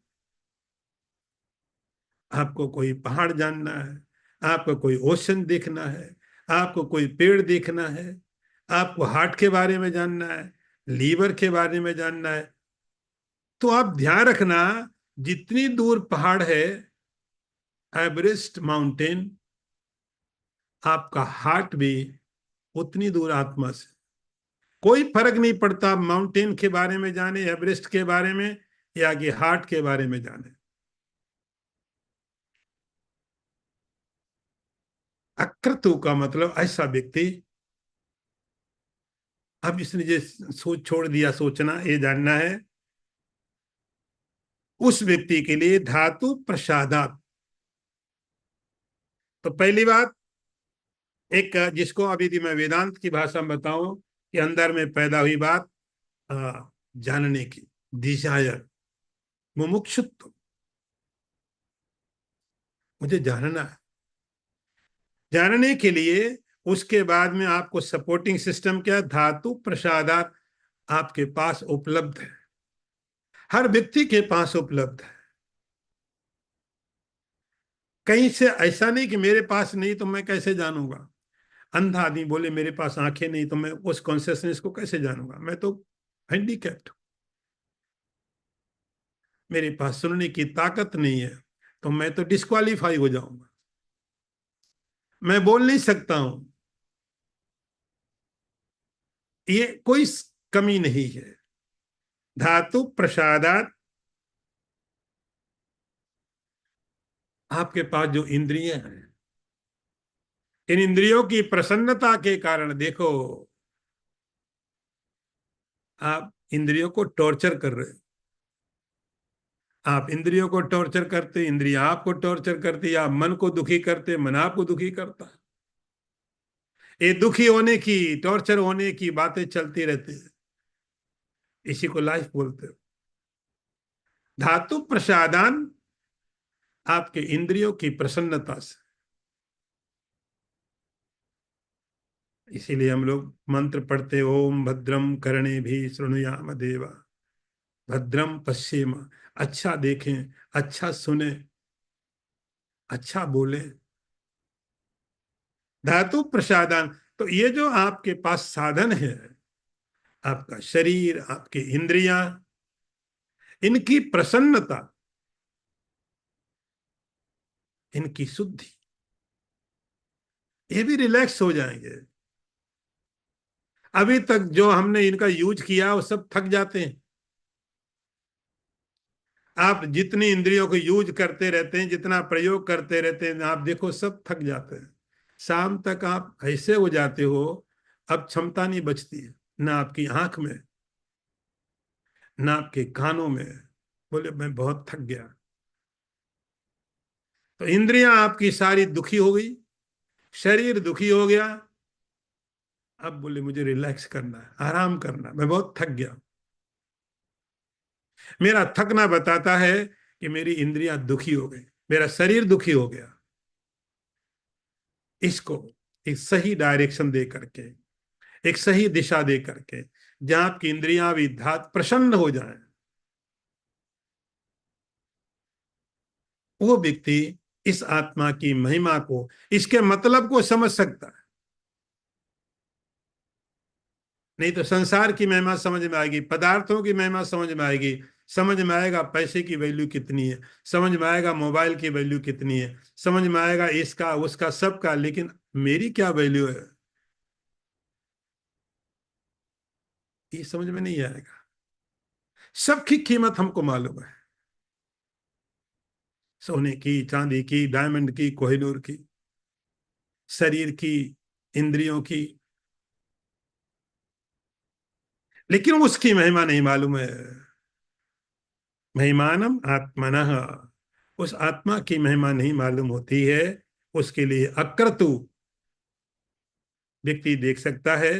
आपको कोई पहाड़ जानना है, आपको कोई ओशन देखना है, आपको कोई पेड़ देखना है, आपको हार्ट के बारे में जानना है, लीवर के बारे में जानना है, तो आप ध्यान रखना, जितनी दूर पहाड़ है, एवरेस्ट माउंटेन, आपका हार्ट भी उतनी दूर आत्मा से। कोई फर्क नहीं पड़ता माउंटेन के बारे में जाने, एवरेस्ट के बारे में, या कि हार्ट के बारे में जाने। अक्रतु का मतलब ऐसा व्यक्ति, अब इसने जो सोच छोड़ दिया सोचना, ये जानना है, उस व्यक्ति के लिए धातु प्रसादात। तो पहली बात, एक जिसको अभी भी मैं वेदांत की भाषा में बताऊं कि अंदर में पैदा हुई बात, जानने की डिजायर, मुमुक्षुत्व, मुझे जानना है। जानने के लिए उसके बाद में आपको सपोर्टिंग सिस्टम क्या, धातु प्रसादात आपके पास उपलब्ध है, हर व्यक्ति के पास उपलब्ध है। कहीं से ऐसा नहीं कि मेरे पास नहीं तो मैं कैसे जानूंगा। अंधा आदमी बोले मेरे पास आंखें नहीं तो मैं उस कॉन्शियसनेस को कैसे जानूंगा, मैं तो हैंडीकैप्ड, मेरे पास सुनने की ताकत नहीं है, तो मैं तो डिस्क्वालीफाई हो जाऊंगा, मैं बोल नहीं सकता हूं। ये कोई कमी नहीं है। धातु प्रसादात, आपके पास जो इंद्रिय हैं, इन इंद्रियों की प्रसन्नता के कारण, देखो आप इंद्रियों को टॉर्चर कर रहे हो, आप इंद्रियों को टॉर्चर करते, इंद्रियां आपको टॉर्चर करती, आप मन को दुखी करते, मन आपको दुखी करता है। ये दुखी होने की, टॉर्चर होने की बातें चलती रहती है, इसी को लाइफ बोलते हो। धातु प्रसादान, आपके इंद्रियों की प्रसन्नता से। इसीलिए हम लोग मंत्र पढ़ते, ओम भद्रम कर्णे भी शृणुयाम देवा, भद्रम पश्येम, अच्छा देखें, अच्छा सुने, अच्छा बोले। धातु प्रसादान, तो ये जो आपके पास साधन है, आपका शरीर, आपके इंद्रियां, इनकी प्रसन्नता, इनकी शुद्धि, ये भी रिलैक्स हो जाएंगे। अभी तक जो हमने इनका यूज किया वो सब थक जाते हैं। आप जितनी इंद्रियों को यूज करते रहते हैं, जितना प्रयोग करते रहते हैं, आप देखो सब थक जाते हैं। शाम तक आप ऐसे हो जाते हो, अब क्षमता नहीं बचती है, ना आपकी आंख में, ना आपके कानों में। बोले मैं बहुत थक गया। तो इंद्रियां आपकी सारी दुखी हो गई, शरीर दुखी हो गया। अब बोले मुझे रिलैक्स करना है, आराम करना है, मैं बहुत थक गया। मेरा थकना बताता है कि मेरी इंद्रियां दुखी हो गई, मेरा शरीर दुखी हो गया। इसको एक सही डायरेक्शन दे करके, एक सही दिशा दे करके, जहां आपकी इंद्रियां भी धात प्रसन्न हो जाए, वो व्यक्ति इस आत्मा की महिमा को, इसके मतलब को समझ सकता है। नहीं तो संसार की महिमा समझ में आएगी, पदार्थों की महिमा समझ में आएगी, समझ में आएगा पैसे की वैल्यू कितनी है, समझ में आएगा मोबाइल की वैल्यू कितनी है, समझ में आएगा इसका उसका सबका, लेकिन मेरी क्या वैल्यू है, ये समझ में नहीं आएगा। सबकी कीमत हमको मालूम है, सोने की, चांदी की, डायमंड की, कोहिनूर की, शरीर की, इंद्रियों की, लेकिन उसकी महिमा नहीं मालूम है। महिमानम आत्मनः, उस आत्मा की महिमा नहीं मालूम होती है, उसके लिए अक्रतु व्यक्ति देख सकता है।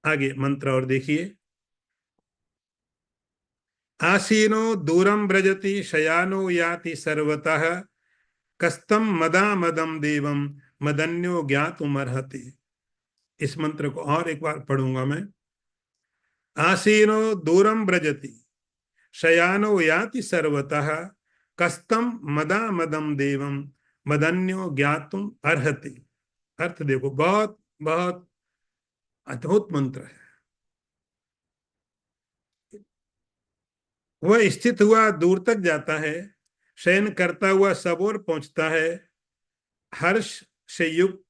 आगे मंत्र और देखिए, आसीनो दूरम व्रजति शयानो याति सर्वतः, कस्तम मदा मदम देवम मदन्यो ज्ञातुमर्हति। इस मंत्र को और एक बार पढ़ूंगा मैं। आसीनो दूरम ब्रजति शयानो याति सर्वतः कस्तम मदा मदम देवम मदन्यो ज्ञातुम अर्हति। अर्थ देखो, बहुत बहुत अद्भुत मंत्र है। वह स्थित हुआ दूर तक जाता है, शयन करता हुआ सब ओर पहुंचता है, हर्ष से युक्त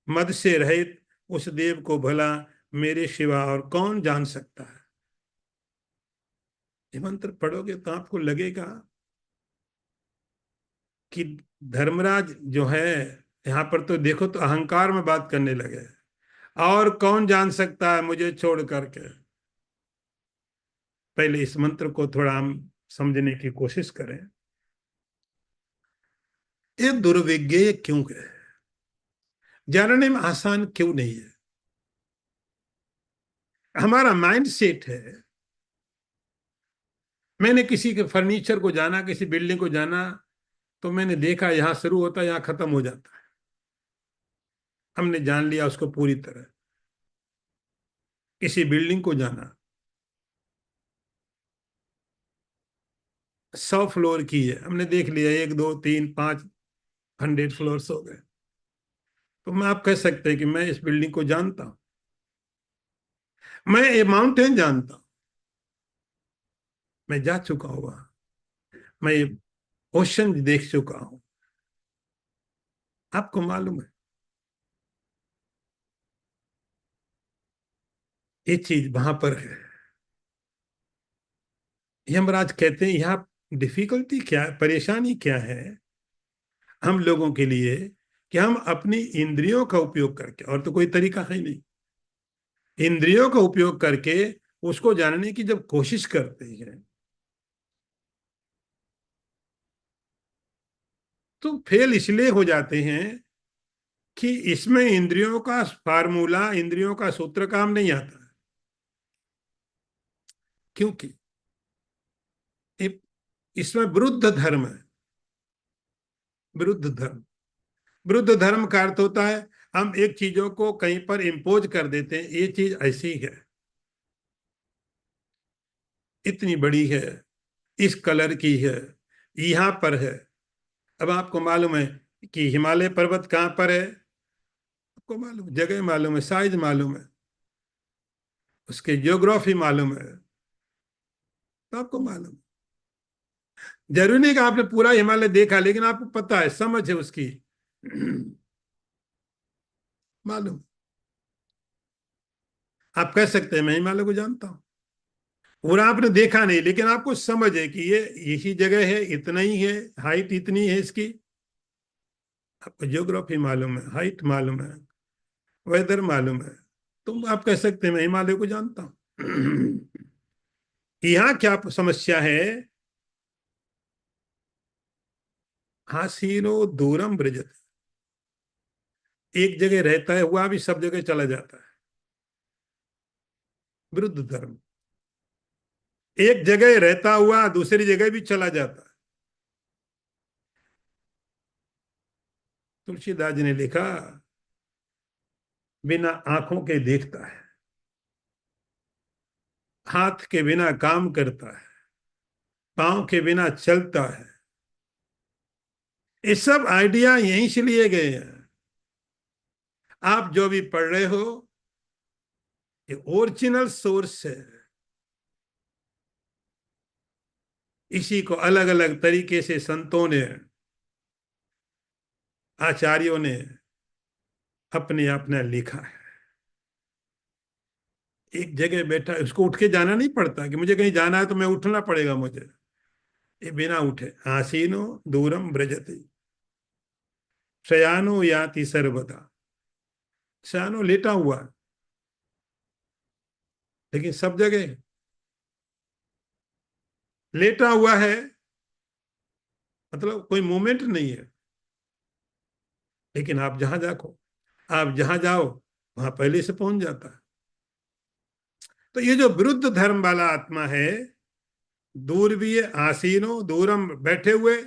मद से रहित उस देव को भला मेरे सिवा और कौन जान सकता है। ये मंत्र पढ़ोगे तो आपको लगेगा कि धर्मराज जो है, यहां पर तो देखो तो अहंकार में बात करने लगे, और कौन जान सकता है मुझे छोड़ करके। पहले इस मंत्र को थोड़ा हम समझने की कोशिश करें। ये दुर्विज्ञेय क्यों है, जानने में आसान क्यों नहीं है। हमारा माइंड सेट है। मैंने किसी के फर्नीचर को जाना, किसी बिल्डिंग को जाना, तो मैंने देखा यहां शुरू होता है, यहां खत्म हो जाता है। हमने जान लिया उसको पूरी तरह। किसी बिल्डिंग को जाना, 100 फ्लोर की है, हमने देख लिया 1 2 3 5 100 फ्लोर्स हो गए। तो मैं आप कह सकते हैं कि मैं इस बिल्डिंग को जानता हूं, मैं ये माउंटेन जानता हूं, मैं जा चुका हुआ, मैं ये ओशन देख चुका हूं। आपको मालूम है ये चीज वहां पर है। यमराज कहते हैं यहाँ डिफिकल्टी क्या है, परेशानी क्या है हम लोगों के लिए, कि हम अपनी इंद्रियों का उपयोग करके, और तो कोई तरीका है नहीं, इंद्रियों का उपयोग करके उसको जानने की जब कोशिश करते हैं तो फेल इसलिए हो जाते हैं कि इसमें इंद्रियों का फार्मूला, इंद्रियों का सूत्र काम नहीं आता। क्योंकि इसमें विरुद्ध धर्म है। विरुद्ध धर्म, विरुद्ध धर्म का अर्थ होता है हम एक चीजों को कहीं पर इम्पोज कर देते हैं, ये चीज ऐसी है, इतनी बड़ी है, इस कलर की है, यहां पर है। अब आपको मालूम है कि हिमालय पर्वत कहाँ पर है, आपको मालूम, जगह मालूम है, साइज मालूम है, उसके जियोग्राफी मालूम है, तो आपको मालूम है। जरूरी नहीं कि आपने पूरा हिमालय देखा, लेकिन आपको पता है, समझ है उसकी मालूम। आप कह सकते हैं मैं हिमालय को जानता हूं, पूरा आपने देखा नहीं, लेकिन आपको समझ है कि ये यही जगह है, इतना ही है, हाइट इतनी है इसकी। आपको ज्योग्राफी मालूम है, हाइट मालूम है, वेदर मालूम है, तो आप कह सकते हैं मैं हिमालय को जानता हूं। यहाँ क्या समस्या है, हासीनो दूरम ब्रजत, एक जगह रहता है वह भी सब जगह चला जाता है। विरुद्ध धर्म, एक जगह रहता हुआ दूसरी जगह भी चला जाता है। तुलसीदास जी ने लिखा, बिना आंखों के देखता है, हाथ के बिना काम करता है, पांव के बिना चलता है। ये सब आइडिया यहीं से लिए गए हैं। आप जो भी पढ़ रहे हो ये ओरिजिनल सोर्स है। इसी को अलग अलग तरीके से संतों ने, आचार्यों ने अपने अपना लिखा है। एक जगह बैठा, उसको उठ के जाना नहीं पड़ता कि मुझे कहीं जाना है तो मैं उठना पड़ेगा मुझे। ये बिना उठे, आसीनो दूरम ब्रजते शयानो याति सर्वदा। शयानो लेटा हुआ, लेकिन सब जगह लेटा हुआ है, मतलब कोई मूवमेंट नहीं है। लेकिन आप जहां जाओ, आप जहां जाओ वहां पहले से पहुंच जाता है। तो ये जो विरुद्ध धर्म वाला आत्मा है, दूर भी है, आसीनो दूरम बैठे हुए,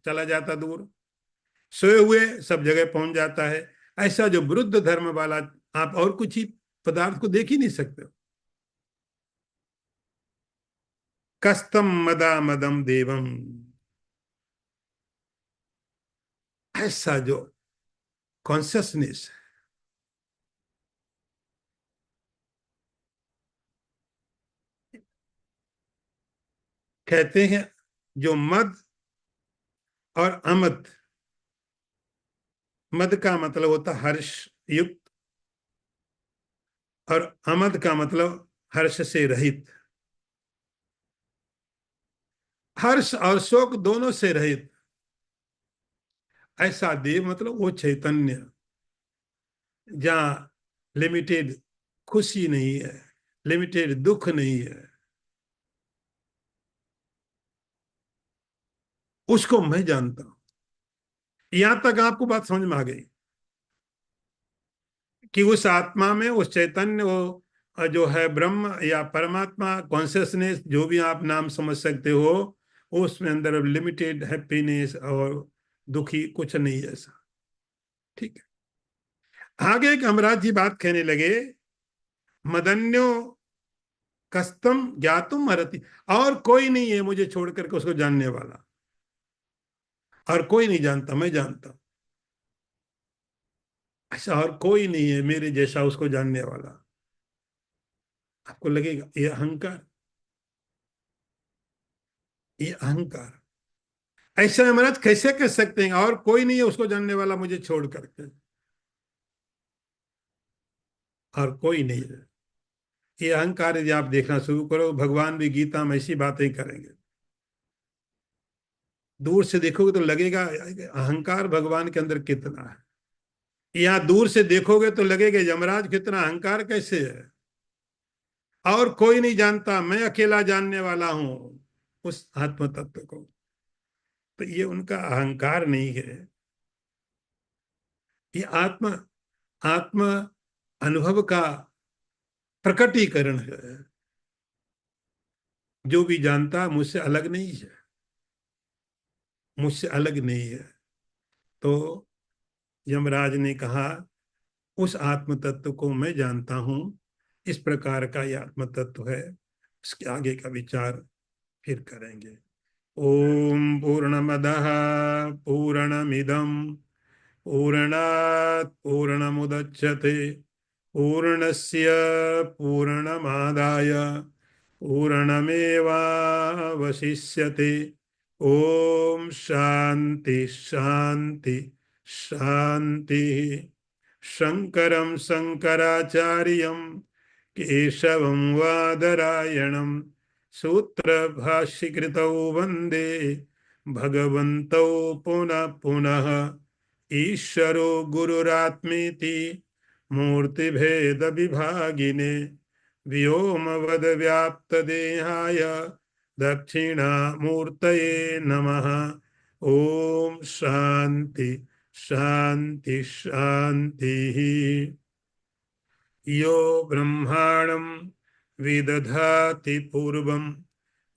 चला जाता दूर, सोए हुए सब जगह पहुंच जाता है। ऐसा जो विरुद्ध धर्म वाला, आप और कुछ ही पदार्थ को देख ही नहीं सकते हो। कस्तम मदा मदम देवम, ऐसा जो कॉन्सियसनेस, कहते हैं जो मद और अमद, मद का मतलब होता हर्ष युक्त, और अमद का मतलब हर्ष से रहित। हर्ष और शोक दोनों से रहित, ऐसा देव मतलब वो चैतन्य जहां लिमिटेड खुशी नहीं है, लिमिटेड दुख नहीं है, उसको मैं जानता हूं। यहां तक आपको बात समझ में आ गई कि उस आत्मा में, उस चैतन्य, वो जो है ब्रह्म या परमात्मा, कॉन्शियसनेस, जो भी आप नाम समझ सकते हो, उसमें अंदर लिमिटेड हैप्पीनेस और दुखी कुछ नहीं है ऐसा। ठीक है। आगे एक हमराज जी बात कहने लगे, मदन्यो कस्तम ज्ञातुम अर्हति, और कोई नहीं है मुझे छोड़ करके उसको जानने वाला, और कोई नहीं जानता, मैं जानता हूं। ऐसा और कोई नहीं है मेरे जैसा उसको जानने वाला। आपको लगेगा ये अहंकार, ये अहंकार, ऐसा महाराज कैसे कह सकते हैं और कोई नहीं है उसको जानने वाला मुझे छोड़ करके, और कोई नहीं है। ये अहंकार यदि आप देखना शुरू करो, भगवान भी गीता में ऐसी बातें करेंगे। दूर से देखोगे तो लगेगा अहंकार भगवान के अंदर कितना है, यहाँ दूर से देखोगे तो लगेगा यमराज कितना अहंकार कैसे है, और कोई नहीं जानता, मैं अकेला जानने वाला हूं उस आत्म तत्व को। तो ये उनका अहंकार नहीं है, ये आत्म आत्म अनुभव का प्रकटीकरण है। जो भी जानता मुझसे अलग नहीं है, मुझसे अलग नहीं है। तो यमराज ने कहा उस आत्म तत्व को मैं जानता हूं, इस प्रकार का यह आत्म तत्व है। इसके आगे का विचार फिर करेंगे। ओम पूर्णमदः पूर्णमिदं पूर्णात् पूर्णमुदच्यते पूर्णस्य पूर्णमादाय पूर्णमेवावशिष्यते। ओम शांति शांति शांति। शंकरं शंकराचार्यं केशवं वादरायणं सूत्रभाष्यकृतौ वन्दे भगवन्तौ पुनः पुनः। ईश्वरो गुरुरात्मेति मूर्तिभेद विभागिने व्योमवद्व्याप्तदेहाय दक्षिणामूर्तये नमः। ओम शांति शांति शांति। यो ब्रह्माणं विदधाति पूर्वं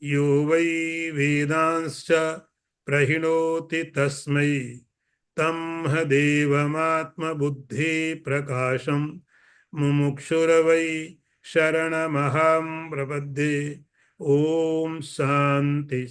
यो वै वेदांश्च प्रहिणोति तस्मै तं देवमात्मबुद्धि प्रकाशं मुमुक्षुर्वै शरणमहं प्रपद्ये। ओम शांति।